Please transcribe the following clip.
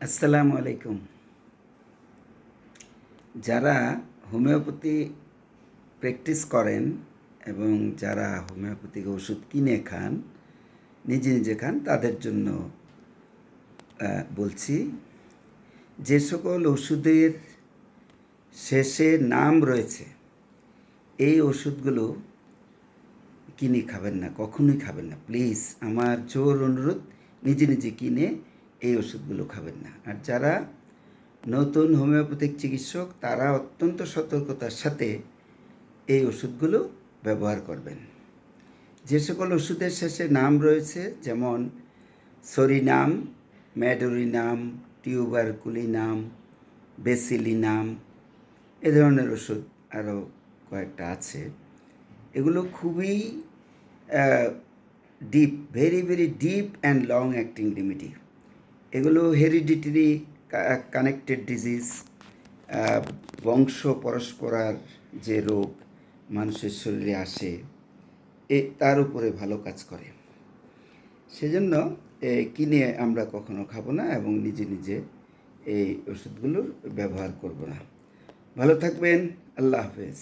আসসালামু আলাইকুম। যারা হোমিওপ্যাথি প্র্যাকটিস করেন এবং যারা হোমিওপ্যাথিক ওষুধ কিনে খান, নিজে নিজে খান, তাদের জন্য বলছি, যে সকল ওষুধের শেষে নাম রয়েছে এই ওষুধগুলো কিনে খাবেন না, কখনোই খাবেন না। প্লিজ, আমার জোর অনুরোধ, নিজে নিজে কিনে এই ওষুধগুলো খাবেন না। আর যারা নতুন হোমিওপ্যাথিক চিকিৎসক, তারা অত্যন্ত সতর্কতার সাথে এই ওষুধগুলো ব্যবহার করবেন। যে সকল ওষুধের শেষে নাম রয়েছে, যেমন সরিনাম, ম্যাডোরিনাম, টিউবারকুলিনাম, বেসিলিনাম, এ ধরনের ওষুধ আরও কয়েকটা আছে। এগুলো খুবই deep, very very deep and long acting remedy. এগুলো হেরিডিটারি কানেক্টেড ডিজিজ, বংশ পরস্পরার যে রোগ মানুষের শরীরে আসে, তার উপরে ভালো কাজ করে। সেজন্য কিনে আমরা কখনো খাবো না এবং নিজে নিজে এই ওষুধগুলোর ব্যবহার করব না। ভালো থাকবেন। আল্লাহ হাফেজ।